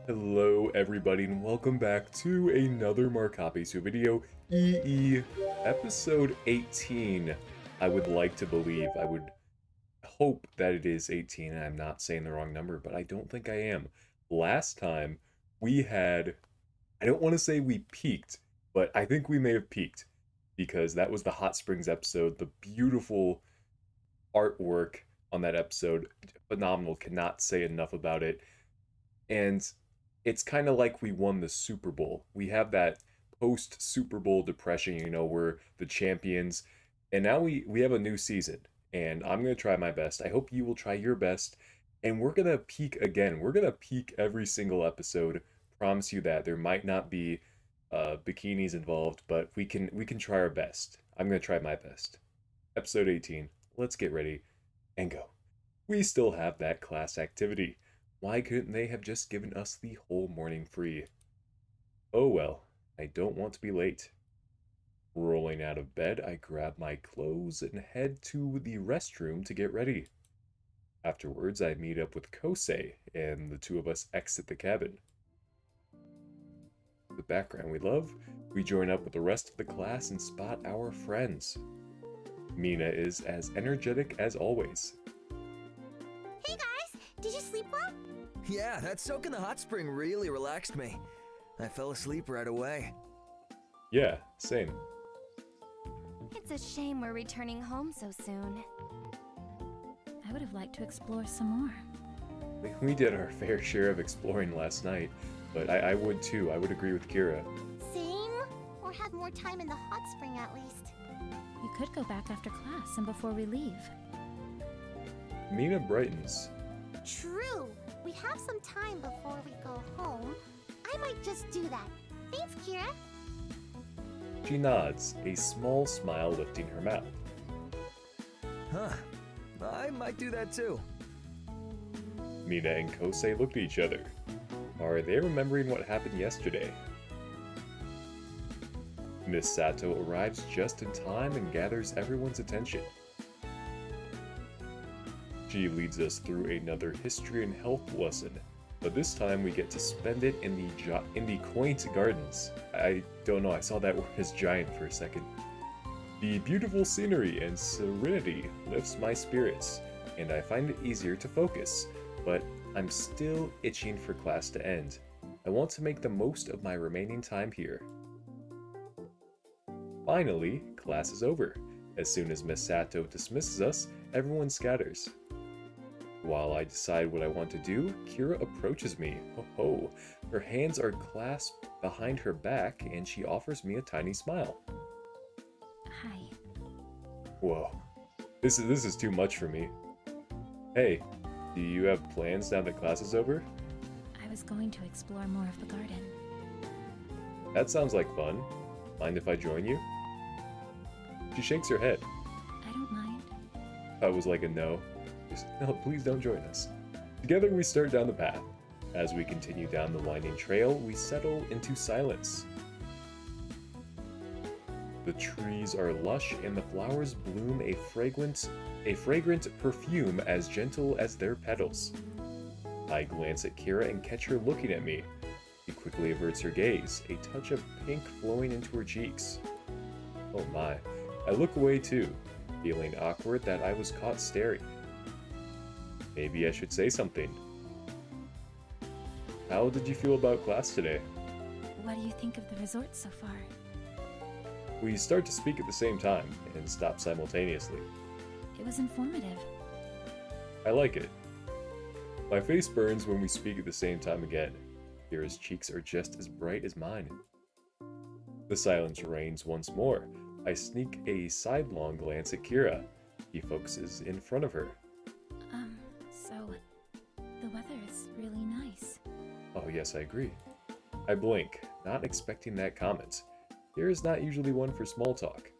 Hello everybody and welcome back to another Markapisu video, episode 18. I would like to believe, I would hope that it is 18 and I'm not saying the wrong number, but I don't think I am. Last time we had, I don't want to say we peaked, but I think we may have peaked because that was the Hot Springs episode, the beautiful artwork on that episode, phenomenal, cannot say enough about it. And it's kind of like we won the Super Bowl. We have that post Super Bowl depression, we're the champions. And now we have a new season. And I'm going to try my best. I hope you will try your best. And we're going to peak again. We're going to peak every single episode. Promise you that. There might not be bikinis involved, but we can try our best. I'm going to try my best. Episode 18. Let's get ready and go. We still have that class activity. Why couldn't they have just given us the whole morning free? Oh well, I don't want to be late. Rolling out of bed, I grab my clothes and head to the restroom to get ready. Afterwards, I meet up with Kosei, and the two of us exit the cabin. The background we love, we join up with the rest of the class and spot our friends. Mina is as energetic as always. Hey guys, did you sleep well? Yeah, that soak in the hot spring really relaxed me. I fell asleep right away. Yeah, same. It's a shame we're returning home so soon. I would have liked to explore some more. We did our fair share of exploring last night, but I would too. I would agree with Kira. Same? Or have more time in the hot spring at least. You could go back after class and before we leave. Mina brightens. True. We have some time before we go home. I might just do that. Thanks, Kira. She nods, a small smile lifting her mouth. Huh. I might do that too. Mina and Kosei look at each other. Are they remembering what happened yesterday? Miss Sato arrives just in time and gathers everyone's attention. She leads us through another history and health lesson, but this time we get to spend it in the quaint gardens. I don't know, I saw that word as giant for a second. The beautiful scenery and serenity lifts my spirits, and I find it easier to focus, but I'm still itching for class to end. I want to make the most of my remaining time here. Finally, class is over. As soon as Miss Sato dismisses us, everyone scatters. While I decide what I want to do, Kira approaches me. Ho! Her hands are clasped behind her back and she offers me a tiny smile. Hi. Whoa. This is too much for me. Hey, do you have plans now that class is over? I was going to explore more of the garden. That sounds like fun. Mind if I join you? She shakes her head. I don't mind. That was like a no. Just, no, please don't join us. Together we start down the path. As we continue down the winding trail, we settle into silence. The trees are lush and the flowers bloom a fragrant perfume as gentle as their petals. I glance at Kira and catch her looking at me. She quickly averts her gaze, a touch of pink flowing into her cheeks. Oh my. I look away too, feeling awkward that I was caught staring. Maybe I should say something. How did you feel about class today? What do you think of the resort so far? We start to speak at the same time and stop simultaneously. It was informative. I like it. My face burns when we speak at the same time again. Kira's cheeks are just as bright as mine. The silence reigns once more. I sneak a sidelong glance at Kira. He focuses in front of her. So, the weather is really nice. Oh yes, I agree. I blink, not expecting that comment. Kira's not usually one for small talk.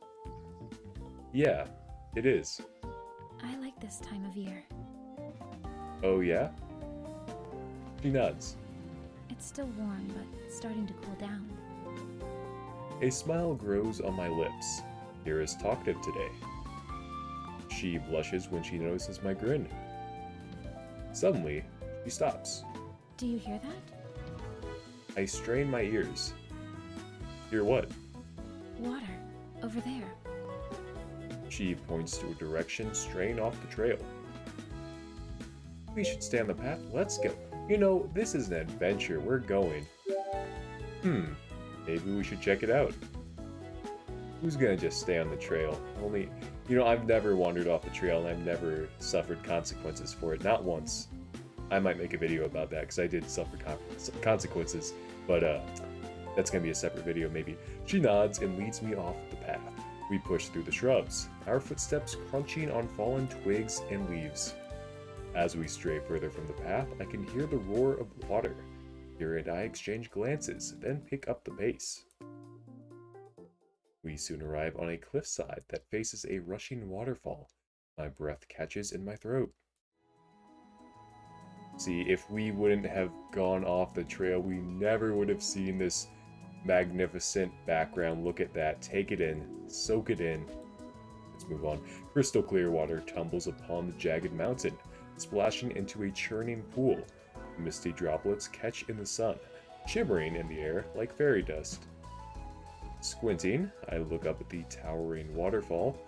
Yeah, it is. I like this time of year. Oh yeah? She nods. It's still warm, but starting to cool down. A smile grows on my lips. Kira's talkative today. She blushes when she notices my grin. Suddenly, she stops. Do you hear that? I strain my ears. Hear what? Water. Over there. She points to a direction straying off the trail. We should stay on the path. Let's go. You know, this is an adventure. We're going. Maybe we should check it out. Who's gonna just stay on the trail? Only, you know, I've never wandered off the trail and I've never suffered consequences for it. Not once. I might make a video about that because I did suffer consequences, but that's gonna be a separate video maybe. She nods and leads me off the path. We push through the shrubs, our footsteps crunching on fallen twigs and leaves. As we stray further from the path, I can hear the roar of water. Kira and I exchange glances, then pick up the pace. We soon arrive on a cliffside that faces a rushing waterfall. My breath catches in my throat. See, if we wouldn't have gone off the trail, we never would have seen this magnificent background. Look at that. Take it in. Soak it in. Let's move on. Crystal clear water tumbles upon the jagged mountain, splashing into a churning pool. Misty droplets catch in the sun, shimmering in the air like fairy dust. Squinting, I look up at the towering waterfall.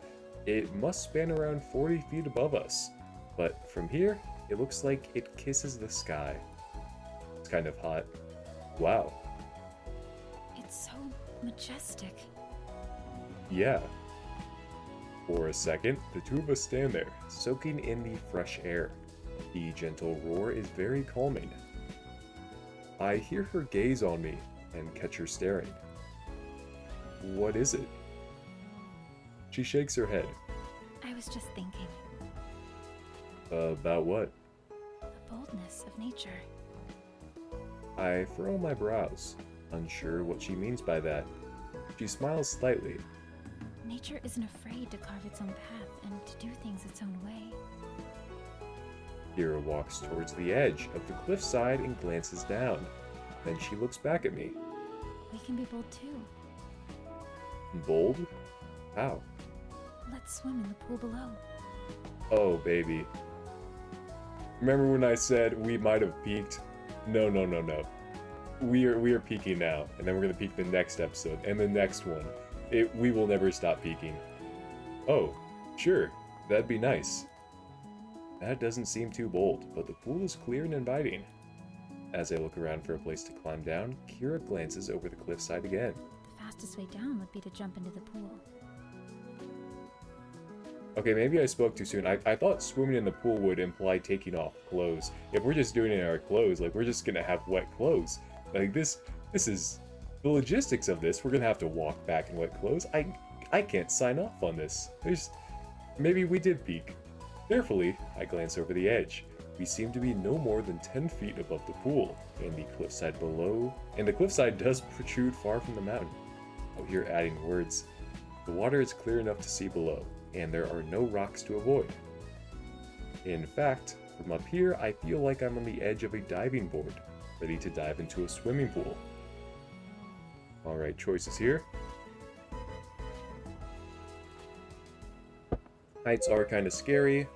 It must span around 40 feet above us, but from here, it looks like it kisses the sky. It's kind of hot. Wow. It's so majestic. Yeah. For a second, the two of us stand there, soaking in the fresh air. The gentle roar is very calming. I hear her gaze on me and catch her staring. What is it? She shakes her head. I was just thinking. About what? The boldness of nature. I furrow my brows, unsure what she means by that. She smiles slightly. Nature isn't afraid to carve its own path and to do things its own way. Kira walks towards the edge of the cliffside and glances down. Then she looks back at me. We can be bold too. Bold? How? Let's swim in the pool below. Oh, baby. Remember when I said we might have peaked? No. We are peaking now, and then we're gonna peak the next episode and the next one. We will never stop peaking. Oh, sure, that'd be nice. That doesn't seem too bold, but the pool is clear and inviting. As I look around for a place to climb down, Kira glances over the cliffside again. The fastest way down would be to jump into the pool. Okay, maybe I spoke too soon. I thought swimming in the pool would imply taking off clothes. If we're just doing it in our clothes, like, we're just gonna have wet clothes. Like, this is the logistics of this. We're gonna have to walk back in wet clothes. I can't sign off on this. Maybe we did peak. Carefully, I glance over the edge. We seem to be no more than 10 feet above the pool, and the cliffside below. And the cliffside does protrude far from the mountain. Out here adding words. The water is clear enough to see below, and there are no rocks to avoid. In fact, from up here, I feel like I'm on the edge of a diving board, ready to dive into a swimming pool. Alright, choices here. Heights are kind of scary.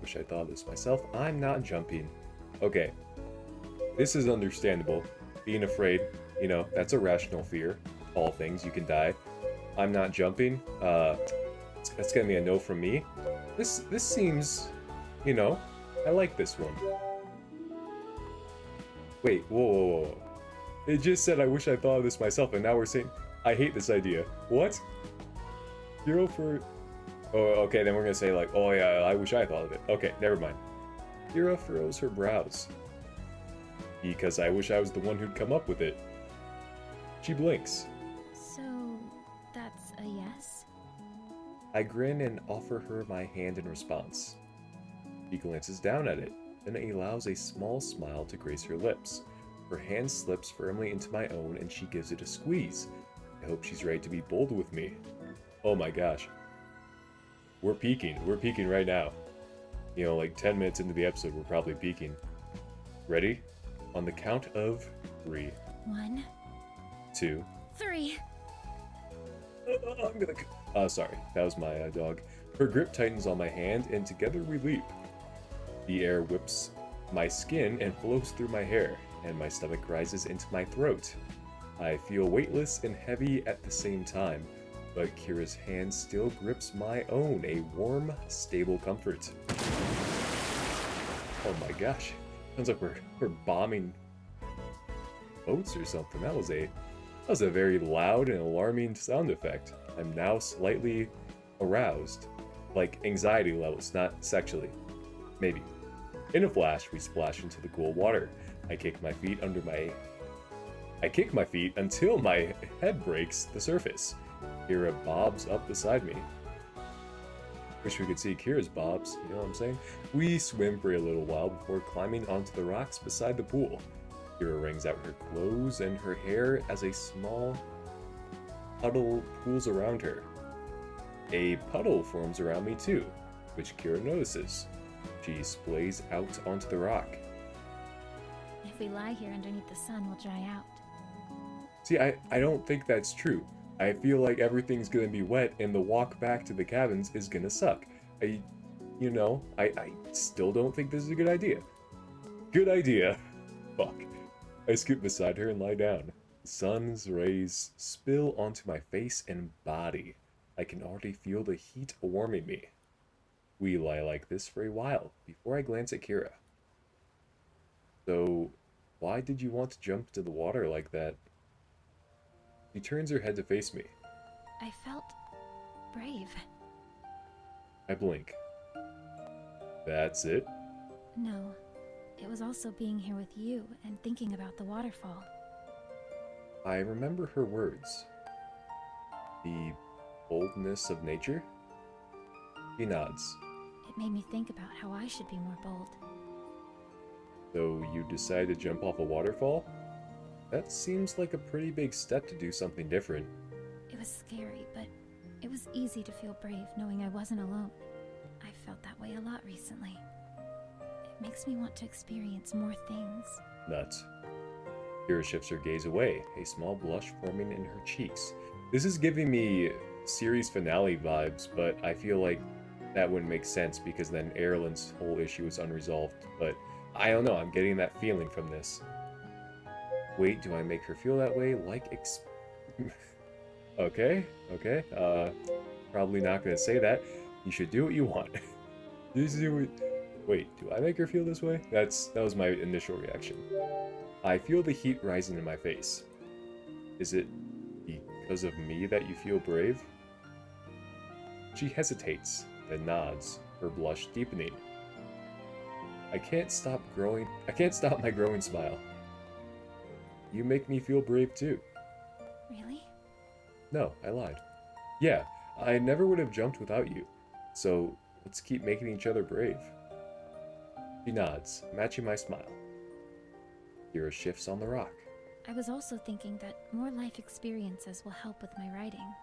Wish I thought of this myself. I'm not jumping. Okay. This is understandable. Being afraid, you know, that's a rational fear. All things, you can die. I'm not jumping. That's gonna be a no from me. This seems, you know, I like this one. Wait, whoa. It just said I wish I thought of this myself, and now we're saying I hate this idea. What? 0 for... Oh, okay, then we're gonna say like, oh yeah, I wish I thought of it. Okay, never mind. Kira furrows her brows. Because I wish I was the one who'd come up with it. She blinks. So, that's a yes? I grin and offer her my hand in response. She glances down at it, then allows a small smile to grace her lips. Her hand slips firmly into my own and she gives it a squeeze. I hope she's ready to be bold with me. Oh my gosh. We're peaking right now. You know, like 10 minutes into the episode, we're probably peaking. Ready? On the count of 3. 1, 2. 3. I'm gonna... sorry, that was my dog. Her grip tightens on my hand, and together we leap. The air whips my skin and flows through my hair. and my stomach rises into my throat. I feel weightless and heavy at the same time, but Kira's hand still grips my own, a warm, stable comfort. Oh my gosh, sounds like we're bombing boats or something. That was a very loud and alarming sound effect. I'm now slightly aroused, like anxiety levels, not sexually. Maybe. In a flash, we splash into the cool water. I kick my feet until my head breaks the surface. Kira bobs up beside me. Wish we could see Kira's bobs, you know what I'm saying? We swim for a little while before climbing onto the rocks beside the pool. Kira wrings out her clothes and her hair as a small puddle pools around her. A puddle forms around me too, which Kira notices. She splays out onto the rock. If we lie here underneath the sun, we'll dry out. See, I don't think that's true. I feel like everything's gonna be wet and the walk back to the cabins is gonna suck. I still don't think this is a good idea. Good idea. Fuck. I scoot beside her and lie down. The sun's rays spill onto my face and body. I can already feel the heat warming me. We lie like this for a while before I glance at Kira. So, why did you want to jump into the water like that? She turns her head to face me. I felt brave. I blink. That's it? No, it was also being here with you and thinking about the waterfall. I remember her words. The boldness of nature? She nods. It made me think about how I should be more bold. So you decide to jump off a waterfall? That seems like a pretty big step to do something different. It was scary, but it was easy to feel brave knowing I wasn't alone. I felt that way a lot recently. It makes me want to experience more things. Nuts. Kira shifts her gaze away, a small blush forming in her cheeks. This is giving me series finale vibes, but I feel like that wouldn't make sense because then Erlen's whole issue is unresolved. But I don't know, I'm getting that feeling from this. Wait, do I make her feel that way? Okay. Probably not gonna say that. You should do what you want. Wait, do I make her feel this way? That was my initial reaction. I feel the heat rising in my face. Is it because of me that you feel brave? She hesitates, then nods, her blush deepening. I can't stop my growing smile. You make me feel brave too. Really? No, I lied. Yeah, I never would have jumped without you. So let's keep making each other brave. She nods, matching my smile. Kira shifts on the rock. I was also thinking that more life experiences will help with my writing.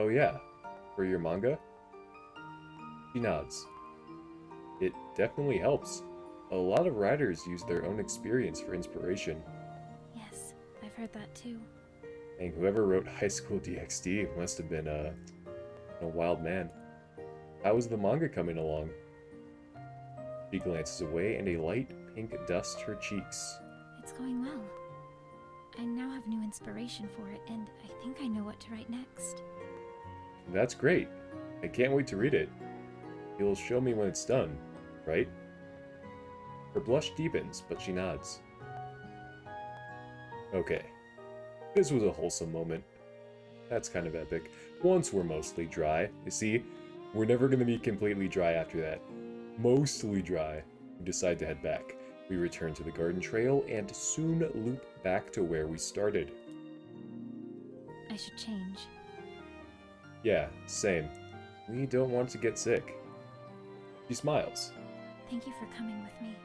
Oh yeah, for your manga? She nods. It definitely helps. A lot of writers use their own experience for inspiration. Yes, I've heard that too. And whoever wrote High School DxD must have been a wild man. How is the manga coming along? She glances away and a light pink dusts her cheeks. It's going well. I now have new inspiration for it, and I think I know what to write next. That's great. I can't wait to read it. You'll show me when it's done, right? Her blush deepens, but she nods. Okay. This was a wholesome moment. That's kind of epic. Once we're mostly dry. You see, we're never going to be completely dry after that. Mostly dry. We decide to head back. We return to the garden trail and soon loop back to where we started. I should change. Yeah, same. We don't want to get sick. She smiles. Thank you for coming with me.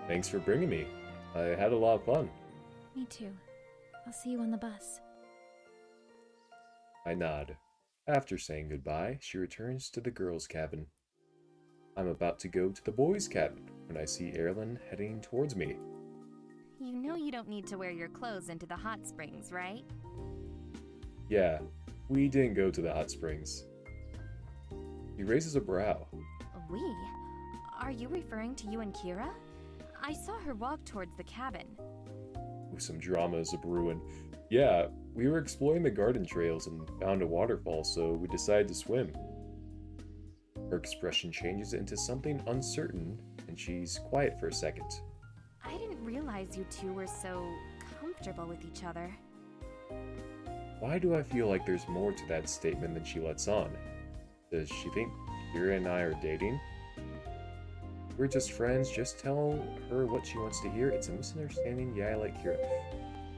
Thanks for bringing me. I had a lot of fun. Me too. I'll see you on the bus. I nod. After saying goodbye, she returns to the girls' cabin. I'm about to go to the boys' cabin when I see Erlen heading towards me. You know you don't need to wear your clothes into the hot springs, right? Yeah, we didn't go to the hot springs. He raises a brow. We? Are you referring to you and Kira? I saw her walk towards the cabin. Ooh, some drama is a brewing. Yeah, we were exploring the garden trails and found a waterfall, so we decided to swim. Her expression changes into something uncertain, and she's quiet for a second. I didn't realize you two were so comfortable with each other. Why do I feel like there's more to that statement than she lets on? Does she think Kira and I are dating? We're just friends, just tell her what she wants to hear. It's a misunderstanding, yeah, I like Kira.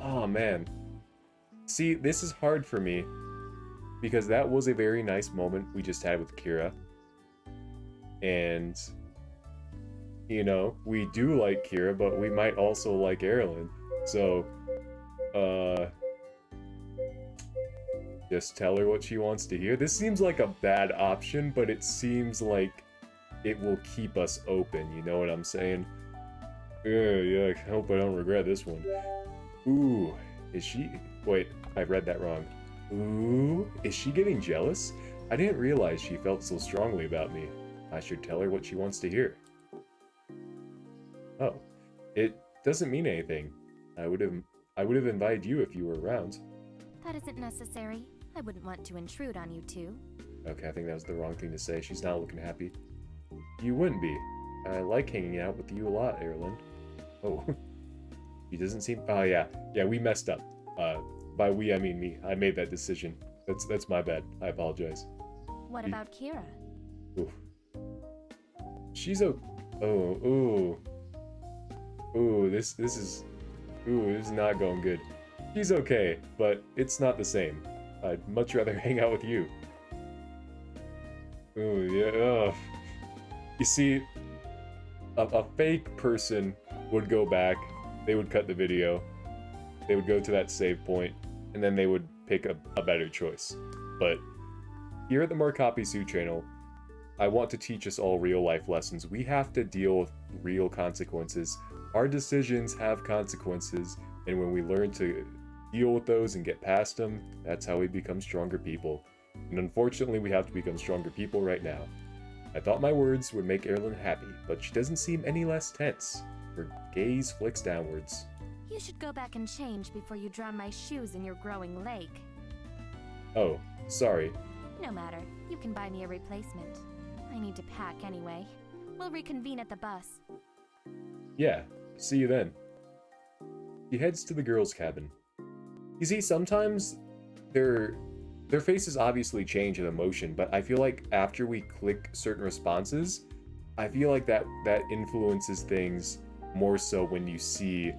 Oh man. See, this is hard for me, because that was a very nice moment we just had with Kira. And, you know, we do like Kira, but we might also like Erilyn. So, just tell her what she wants to hear. This seems like a bad option, but it seems like it will keep us open, you know what I'm saying? Yeah, I hope I don't regret this one. Ooh, is she... Wait, I read that wrong. Ooh, is she getting jealous? I didn't realize she felt so strongly about me. I should tell her what she wants to hear. Oh, it doesn't mean anything. I would have invited you if you were around. That isn't necessary. I wouldn't want to intrude on you two. Okay, I think that was the wrong thing to say. She's not looking happy. You wouldn't be. I like hanging out with you a lot, Erilyn. Oh, he doesn't seem... Oh, yeah. Yeah, we messed up. By we, I mean me. I made that decision. That's my bad. I apologize. What about Kira? Ooh. She's a... Oh, ooh, this is not going good. She's okay, but it's not the same. I'd much rather hang out with you. Ooh, yeah, ugh. You see, a fake person would go back, they would cut the video, they would go to that save point, and then they would pick a better choice. But here at the Markapi channel, I want to teach us all real life lessons. We have to deal with real consequences. Our decisions have consequences, and when we learn to deal with those and get past them, that's how we become stronger people. And unfortunately, we have to become stronger people right now. I thought my words would make Erilyn happy, but she doesn't seem any less tense. Her gaze flicks downwards. You should go back and change before you drown my shoes in your growing lake. Oh, sorry. No matter. You can buy me a replacement. I need to pack anyway. We'll reconvene at the bus. Yeah, see you then. He heads to the girls' cabin. You see, sometimes their faces obviously change in emotion, but I feel like after we click certain responses, I feel like that influences things more so when you see,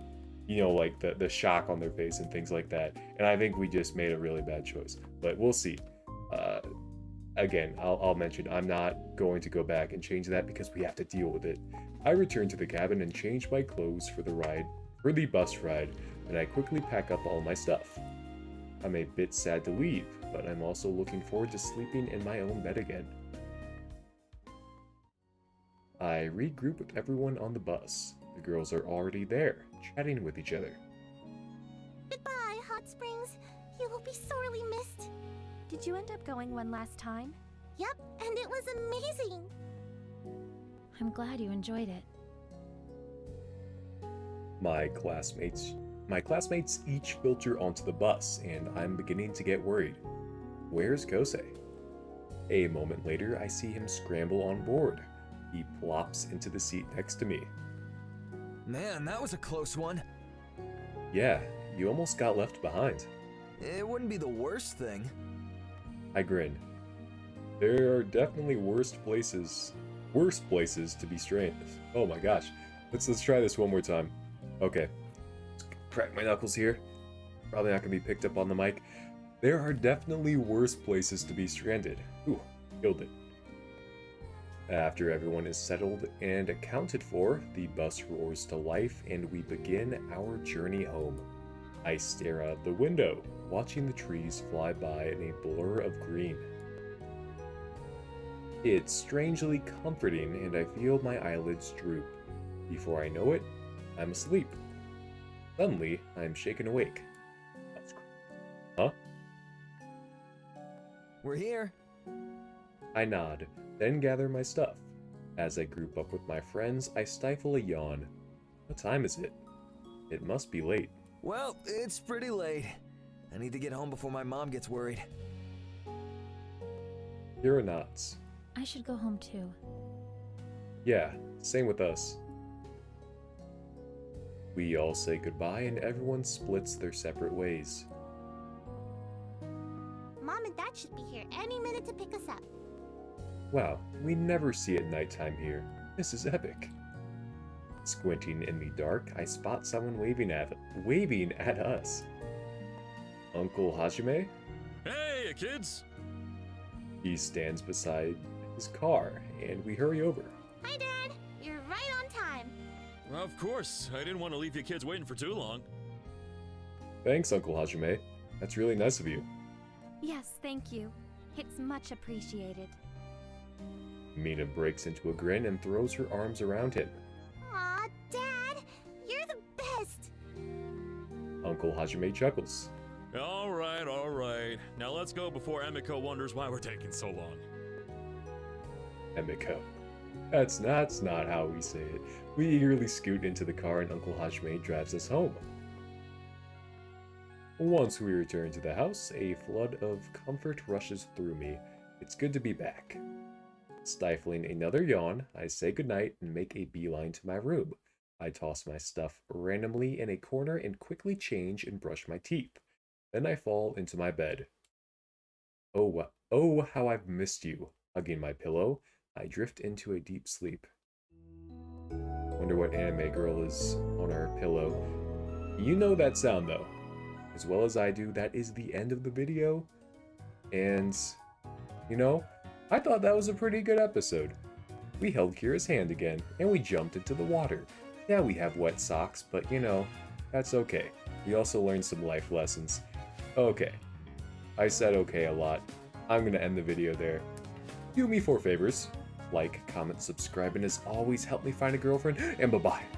you know, like the shock on their face and things like that. And I think we just made a really bad choice, but we'll see. Again, I'll mention I'm not going to go back and change that because we have to deal with it. I return to the cabin and change my clothes for the bus ride, and I quickly pack up all my stuff. I'm a bit sad to leave, but I'm also looking forward to sleeping in my own bed again. I regroup with everyone on the bus. The girls are already there, chatting with each other. Goodbye, Hot Springs. You will be sorely missed. Did you end up going one last time? Yep, and it was amazing. I'm glad you enjoyed it. My classmates each filter onto the bus, and I'm beginning to get worried. Where's Kosei? A moment later, I see him scramble on board. He plops into the seat next to me. Man, that was a close one. Yeah, you almost got left behind. It wouldn't be the worst thing. I grin. There are definitely worse places to be stranded. Oh my gosh. Let's try this one more time. Okay. Crack my knuckles here. Probably not gonna be picked up on the mic. There are definitely worse places to be stranded. Ooh, killed it. After everyone is settled and accounted for, the bus roars to life and we begin our journey home. I stare out the window, watching the trees fly by in a blur of green. It's strangely comforting and I feel my eyelids droop. Before I know it, I'm asleep. Suddenly, I'm shaken awake. Huh? We're here. I nod, then gather my stuff. As I group up with my friends, I stifle a yawn. What time is it? It must be late. Well, it's pretty late. I need to get home before my mom gets worried. Kira nods. I should go home too. Yeah, same with us. We all say goodbye and everyone splits their separate ways. Mom and Dad should be here any minute to pick us up. Wow, we never see it nighttime here. This is epic. Squinting in the dark, I spot someone waving at us. Uncle Hajime? Hey, kids! He stands beside his car, and we hurry over. Hi, Dad. You're right on time. Of course, I didn't want to leave you kids waiting for too long. Thanks, Uncle Hajime. That's really nice of you. Yes, thank you. It's much appreciated. Mina breaks into a grin and throws her arms around him. Aw, Dad. You're the best. Uncle Hajime chuckles. All right. Now let's go before Emiko wonders why we're taking so long. Emiko. That's not how we say it. We eagerly scoot into the car and Uncle Hajime drives us home. Once we return to the house, a flood of comfort rushes through me. It's good to be back. Stifling another yawn, I say goodnight and make a beeline to my room. I toss my stuff randomly in a corner and quickly change and brush my teeth. Then I fall into my bed. Oh, how I've missed you. Hugging my pillow, I drift into a deep sleep. Wonder what anime girl is on our pillow. You know that sound though. As well as I do, that is the end of the video. And, you know, I thought that was a pretty good episode. We held Kira's hand again, and we jumped into the water. Yeah, we have wet socks, but you know, that's okay. We also learned some life lessons. Okay. I said okay a lot. I'm gonna end the video there. Do me 4 favors. Like, comment, subscribe, and as always, help me find a girlfriend, and bye-bye.